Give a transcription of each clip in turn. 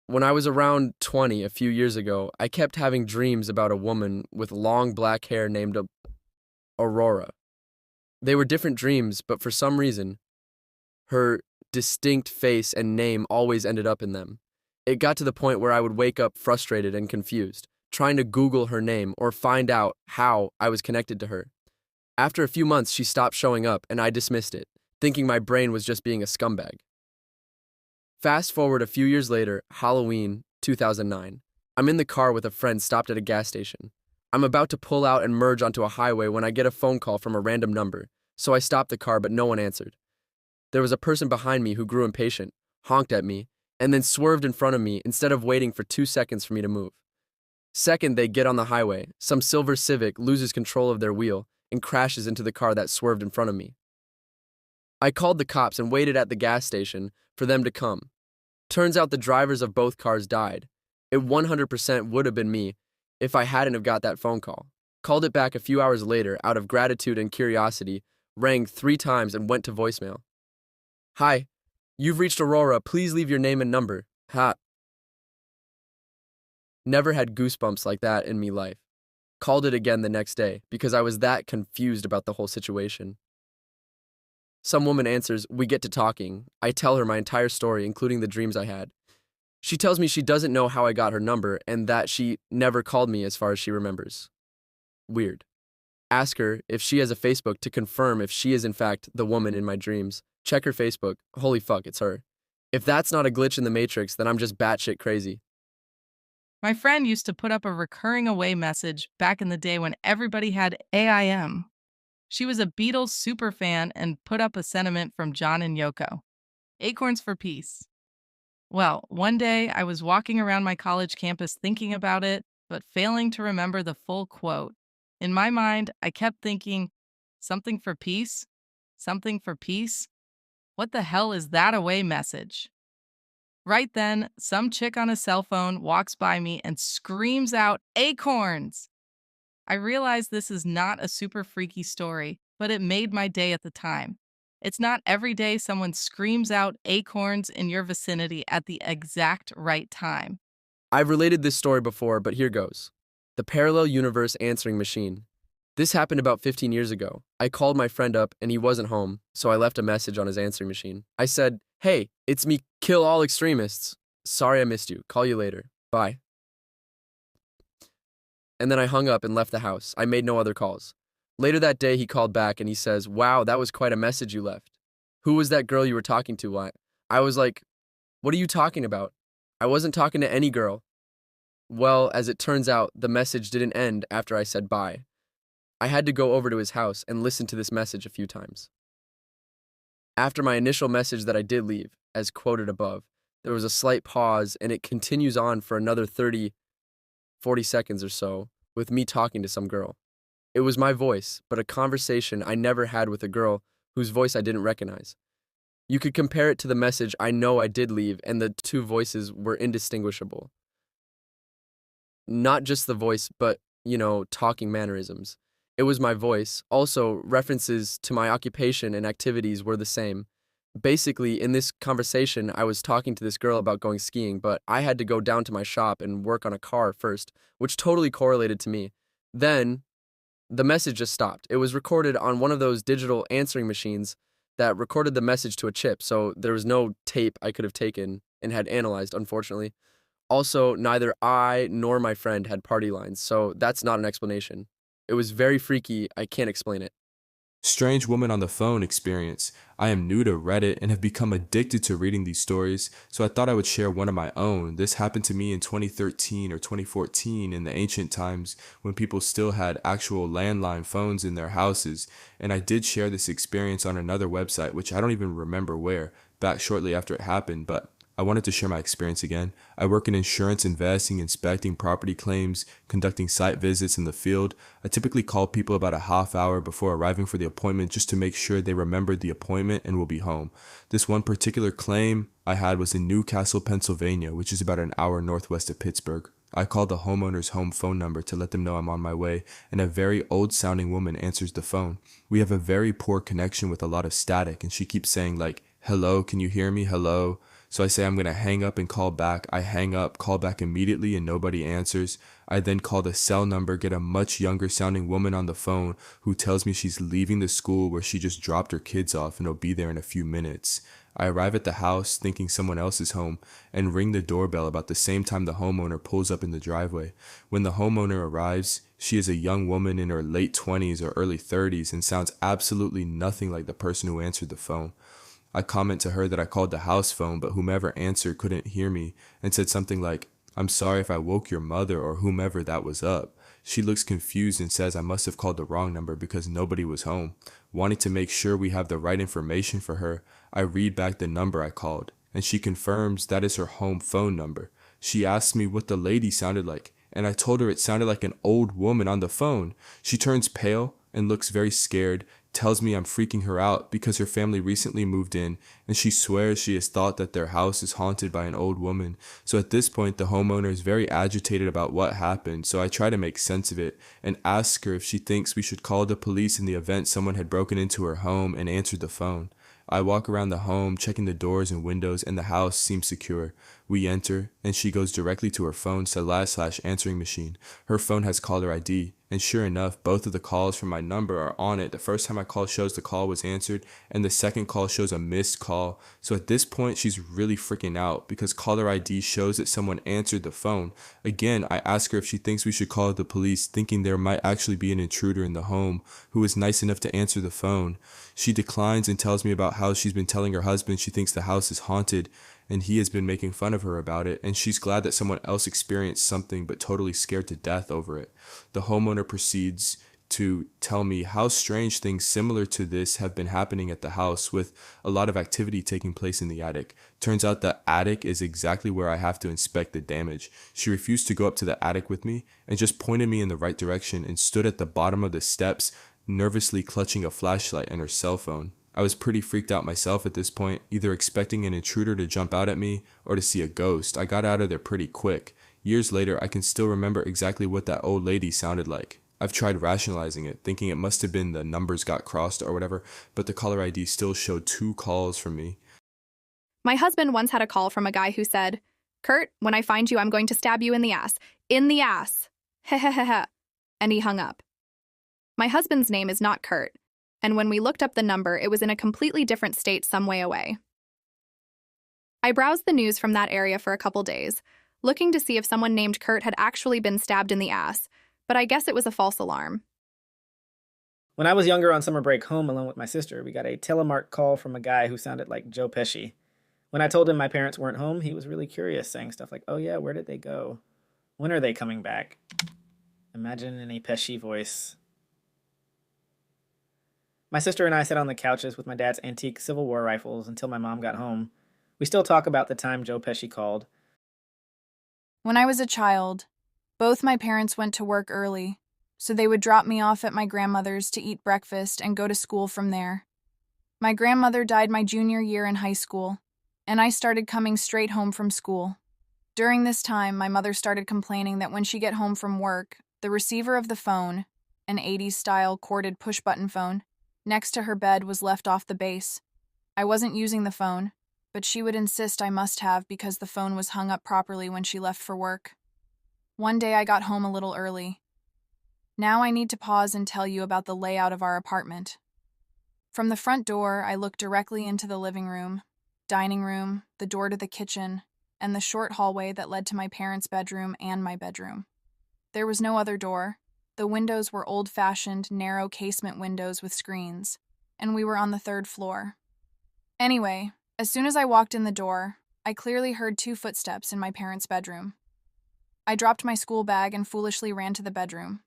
When I was around 20 a few years ago, I kept having dreams about a woman with long black hair named Aurora. They were different dreams, but for some reason, her distinct face and name always ended up in them. It got to the point where I would wake up frustrated and confused, trying to Google her name or find out how I was connected to her. After a few months, she stopped showing up, and I dismissed it, thinking my brain was just being a scumbag. Fast forward a few years later, Halloween 2009. I'm in the car with a friend stopped at a gas station. I'm about to pull out and merge onto a highway when I get a phone call from a random number, so I stopped the car but no one answered. There was a person behind me who grew impatient, honked at me, and then swerved in front of me instead of waiting for 2 seconds for me to move. Second, they get on the highway. Some silver Civic loses control of their wheel and crashes into the car that swerved in front of me. I called the cops and waited at the gas station for them to come. Turns out the drivers of both cars died. It 100% would have been me if I hadn't have got that phone call. Called it back a few hours later out of gratitude and curiosity, rang 3 times and went to voicemail. Hi, you've reached Aurora. Please leave your name and number. Ha. Never had goosebumps like that in me life. Called it again the next day because I was that confused about the whole situation. Some woman answers, we get to talking. I tell her my entire story, including the dreams I had. She tells me she doesn't know how I got her number and that she never called me as far as she remembers. Weird. Ask her if she has a Facebook to confirm if she is in fact the woman in my dreams. Check her Facebook. Holy fuck, it's her. If that's not a glitch in the Matrix, then I'm just batshit crazy. My friend used to put up a recurring away message back in the day when everybody had AIM. She was a Beatles superfan and put up a sentiment from John and Yoko. Acorns for peace. Well, one day I was walking around my college campus thinking about it, but failing to remember the full quote. In my mind, I kept thinking, something for peace? Something for peace? What the hell is that away message? Right then, some chick on a cell phone walks by me and screams out, Acorns! I realize this is not a super freaky story, but it made my day at the time. It's not every day someone screams out acorns in your vicinity at the exact right time. I've related this story before, but here goes. The parallel universe answering machine. This happened about 15 years ago. I called my friend up and he wasn't home, so I left a message on his answering machine. I said, hey, it's me, kill all extremists. Sorry I missed you. Call you later. Bye. And then I hung up and left the house. I made no other calls. Later that day, he called back and he says, wow, that was quite a message you left. Who was that girl you were talking to? I was like, what are you talking about? I wasn't talking to any girl. Well, as it turns out, the message didn't end after I said bye. I had to go over to his house and listen to this message a few times. After my initial message that I did leave, as quoted above, there was a slight pause and it continues on for another 40 seconds or so with me talking to some girl. It was my voice, but a conversation I never had with a girl whose voice I didn't recognize. You could compare it to the message I know I did leave, and the two voices were indistinguishable. Not just the voice, but, talking mannerisms. It was my voice. Also, references to my occupation and activities were the same. Basically, in this conversation, I was talking to this girl about going skiing, but I had to go down to my shop and work on a car first, which totally correlated to me. Then, the message just stopped. It was recorded on one of those digital answering machines that recorded the message to a chip, so there was no tape I could have taken and had analyzed, unfortunately. Also, neither I nor my friend had party lines, so that's not an explanation. It was very freaky. I can't explain it. Strange woman on the phone experience. I am new to Reddit and have become addicted to reading these stories, so I thought I would share one of my own. This happened to me in 2013 or 2014 in the ancient times when people still had actual landline phones in their houses, and I did share this experience on another website, which I don't even remember where, back shortly after it happened, but I wanted to share my experience again. I work in insurance investing, inspecting property claims, conducting site visits in the field. I typically call people about a half hour before arriving for the appointment just to make sure they remembered the appointment and will be home. This one particular claim I had was in Newcastle, Pennsylvania, which is about an hour northwest of Pittsburgh. I called the homeowner's home phone number to let them know I'm on my way, and a very old-sounding woman answers the phone. We have a very poor connection with a lot of static, and she keeps saying like, hello, can you hear me? Hello. So I say I'm going to hang up and call back. I hang up, call back immediately, and nobody answers. I then call the cell number, get a much younger sounding woman on the phone who tells me she's leaving the school where she just dropped her kids off and will be there in a few minutes. I arrive at the house thinking someone else is home and ring the doorbell about the same time the homeowner pulls up in the driveway. When the homeowner arrives, she is a young woman in her late 20s or early 30s and sounds absolutely nothing like the person who answered the phone. I comment to her that I called the house phone, but whomever answered couldn't hear me and said something like, "I'm sorry if I woke your mother," or whomever that was up. She looks confused and says I must have called the wrong number because nobody was home. Wanting to make sure we have the right information for her, I read back the number I called, and she confirms that is her home phone number. She asks me what the lady sounded like, and I told her it sounded like an old woman on the phone. She turns pale and looks very scared, tells me I'm freaking her out because her family recently moved in, and she swears she has thought that their house is haunted by an old woman. So at this point, the homeowner is very agitated about what happened, so I try to make sense of it and ask her if she thinks we should call the police in the event someone had broken into her home and answered the phone. I walk around the home, checking the doors and windows, and the house seems secure. We enter, and she goes directly to her phone's /answering machine. Her phone has caller ID, and sure enough, both of the calls from my number are on it. The first time I call shows the call was answered, and the second call shows a missed call. So at this point, she's really freaking out because caller ID shows that someone answered the phone. Again, I ask her if she thinks we should call the police, thinking there might actually be an intruder in the home who is nice enough to answer the phone. She declines and tells me about how she's been telling her husband she thinks the house is haunted, and he has been making fun of her about it, and she's glad that someone else experienced something but totally scared to death over it. The homeowner proceeds to tell me how strange things similar to this have been happening at the house, with a lot of activity taking place in the attic. Turns out the attic is exactly where I have to inspect the damage. She refused to go up to the attic with me and just pointed me in the right direction and stood at the bottom of the steps, nervously clutching a flashlight and her cell phone. I was pretty freaked out myself at this point, either expecting an intruder to jump out at me or to see a ghost. I got out of there pretty quick. Years later, I can still remember exactly what that old lady sounded like. I've tried rationalizing it, thinking it must have been the numbers got crossed or whatever, but the caller ID still showed 2 calls from me. My husband once had a call from a guy who said, "Kurt, when I find you, I'm going to stab you in the ass. In the ass. Heh. And he hung up. My husband's name is not Kurt, and when we looked up the number, it was in a completely different state some way away. I browsed the news from that area for a couple days, looking to see if someone named Kurt had actually been stabbed in the ass, but I guess it was a false alarm. When I was younger on summer break home alone with my sister, we got a telemark call from a guy who sounded like Joe Pesci. When I told him my parents weren't home, he was really curious, saying stuff like, "Oh yeah, where did they go? When are they coming back?" Imagine in a Pesci voice. My sister and I sat on the couches with my dad's antique Civil War rifles until my mom got home. We still talk about the time Joe Pesci called. When I was a child, both my parents went to work early, so they would drop me off at my grandmother's to eat breakfast and go to school from there. My grandmother died my junior year in high school, and I started coming straight home from school. During this time, my mother started complaining that when she got home from work, the receiver of the phone, an 80s-style corded push-button phone, next to her bed was left off the base. I wasn't using the phone, but she would insist I must have because the phone was hung up properly when she left for work. One day I got home a little early. Now I need to pause and tell you about the layout of our apartment. From the front door, I look directly into the living room, dining room, the door to the kitchen, and the short hallway that led to my parents' bedroom and my bedroom. There was no other door. The windows were old-fashioned, narrow casement windows with screens, and we were on the 3rd floor. Anyway, as soon as I walked in the door, I clearly heard 2 footsteps in my parents' bedroom. I dropped my school bag and foolishly ran to the bedroom.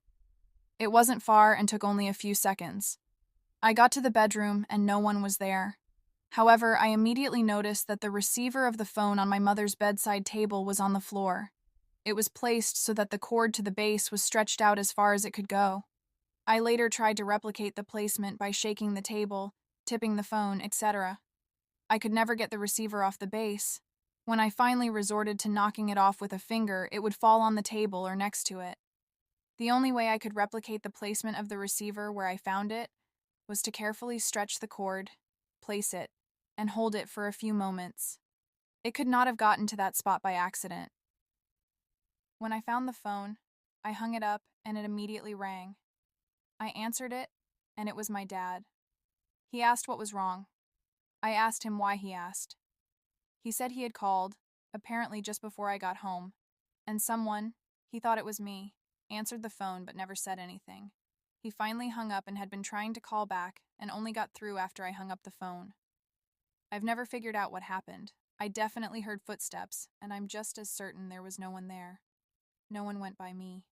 It wasn't far and took only a few seconds. I got to the bedroom and no one was there. However, I immediately noticed that the receiver of the phone on my mother's bedside table was on the floor. It was placed so that the cord to the base was stretched out as far as it could go. I later tried to replicate the placement by shaking the table, tipping the phone, etc. I could never get the receiver off the base. When I finally resorted to knocking it off with a finger, it would fall on the table or next to it. The only way I could replicate the placement of the receiver where I found it was to carefully stretch the cord, place it, and hold it for a few moments. It could not have gotten to that spot by accident. When I found the phone, I hung it up and it immediately rang. I answered it, and it was my dad. He asked what was wrong. I asked him why he asked. He said he had called, apparently just before I got home, and someone, he thought it was me, answered the phone but never said anything. He finally hung up and had been trying to call back and only got through after I hung up the phone. I've never figured out what happened. I definitely heard footsteps, and I'm just as certain there was no one there. No one went by me.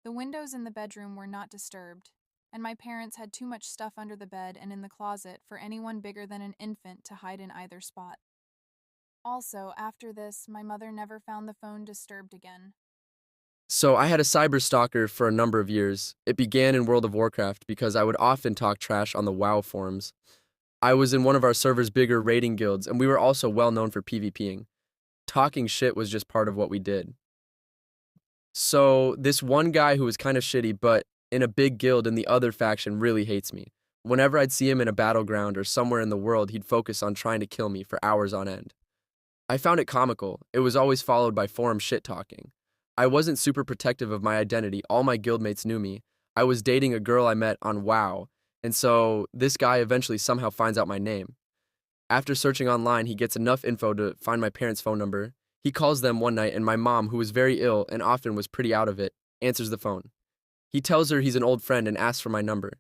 The windows in the bedroom were not disturbed, and my parents had too much stuff under the bed and in the closet for anyone bigger than an infant to hide in either spot. Also, after this, my mother never found the phone disturbed again. So I had a cyber stalker for a number of years. It began in World of Warcraft because I would often talk trash on the WoW forums. I was in one of our server's bigger raiding guilds, and we were also well known for PvPing. Talking shit was just part of what we did. So this one guy who was kind of shitty, but in a big guild in the other faction really hates me. Whenever I'd see him in a battleground or somewhere in the world, he'd focus on trying to kill me for hours on end. I found it comical. It was always followed by forum shit-talking. I wasn't super protective of my identity. All my guildmates knew me. I was dating a girl I met on WoW, and so this guy eventually somehow finds out my name. After searching online, he gets enough info to find my parents' phone number. He calls them one night, and my mom, who was very ill and often was pretty out of it, answers the phone. He tells her he's an old friend and asks for my number.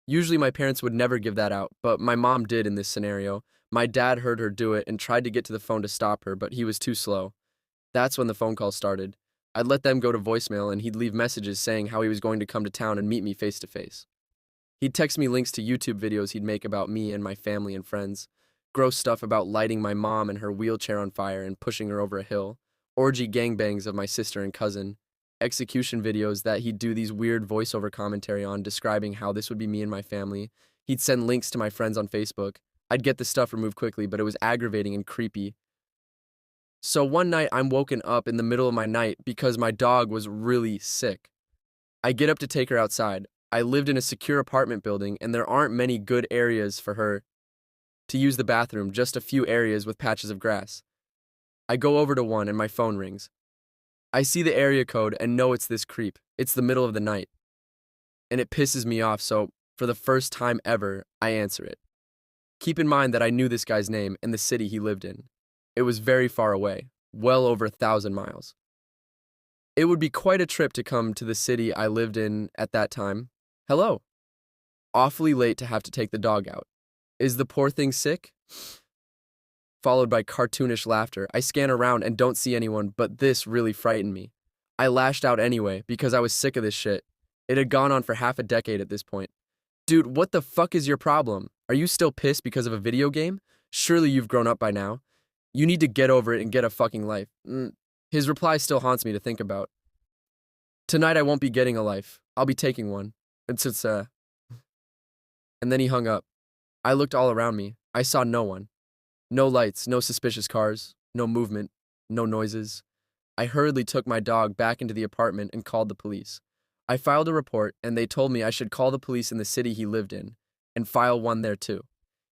Usually my parents would never give that out, but my mom did in this scenario. My dad heard her do it and tried to get to the phone to stop her, but he was too slow. That's when the phone call started. I'd let them go to voicemail, and he'd leave messages saying how he was going to come to town and meet me face to face. He'd text me links to YouTube videos he'd make about me and my family and friends. Gross stuff about lighting my mom and her wheelchair on fire and pushing her over a hill. Orgy gangbangs of my sister and cousin. Execution videos that he'd do these weird voiceover commentary on describing how this would be me and my family. He'd send links to my friends on Facebook. I'd get the stuff removed quickly, but it was aggravating and creepy. So one night I'm woken up in the middle of my night because my dog was really sick. I get up to take her outside. I lived in a secure apartment building, and there aren't many good areas for her to use the bathroom, just a few areas with patches of grass. I go over to one and my phone rings. I see the area code and know it's this creep. It's the middle of the night. And it pisses me off, so for the first time ever, I answer it. Keep in mind that I knew this guy's name and the city he lived in. It was very far away, well over 1,000 miles. It would be quite a trip to come to the city I lived in at that time. Hello. Awfully late to have to take the dog out. Is the poor thing sick? Followed by cartoonish laughter. I scan around and don't see anyone, but this really frightened me. I lashed out anyway because I was sick of this shit. It had gone on for half a decade at this point. Dude, what the fuck is your problem? Are you still pissed because of a video game? Surely you've grown up by now. You need to get over it and get a fucking life. His reply still haunts me to think about. Tonight I won't be getting a life. I'll be taking one. And then he hung up. I looked all around me. I saw no one. No lights, no suspicious cars, no movement, no noises. I hurriedly took my dog back into the apartment and called the police. I filed a report, and they told me I should call the police in the city he lived in, and file one there too.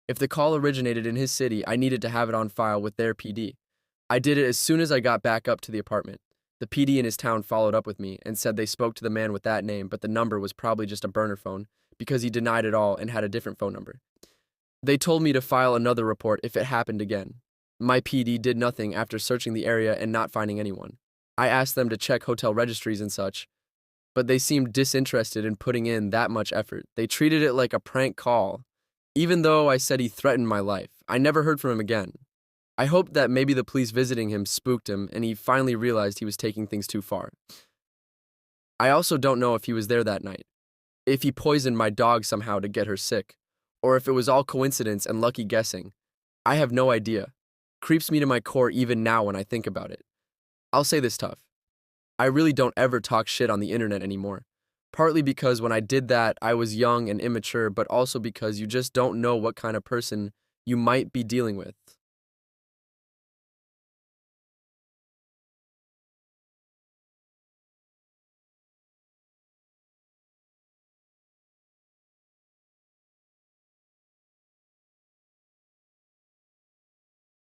If the call originated in his city, I needed to have it on file with their PD. I did it as soon as I got back up to the apartment. The PD in his town followed up with me and said they spoke to the man with that name, but the number was probably just a burner phone because he denied it all and had a different phone number. They told me to file another report if it happened again. My PD did nothing after searching the area and not finding anyone. I asked them to check hotel registries and such, but they seemed disinterested in putting in that much effort. They treated it like a prank call. Even though I said he threatened my life, I never heard from him again. I hoped that maybe the police visiting him spooked him and he finally realized he was taking things too far. I also don't know if he was there that night, if he poisoned my dog somehow to get her sick, or if it was all coincidence and lucky guessing. I have no idea. Creeps me to my core even now when I think about it. I'll say this tough. I really don't ever talk shit on the internet anymore. Partly because when I did that, I was young and immature, but also because you just don't know what kind of person you might be dealing with.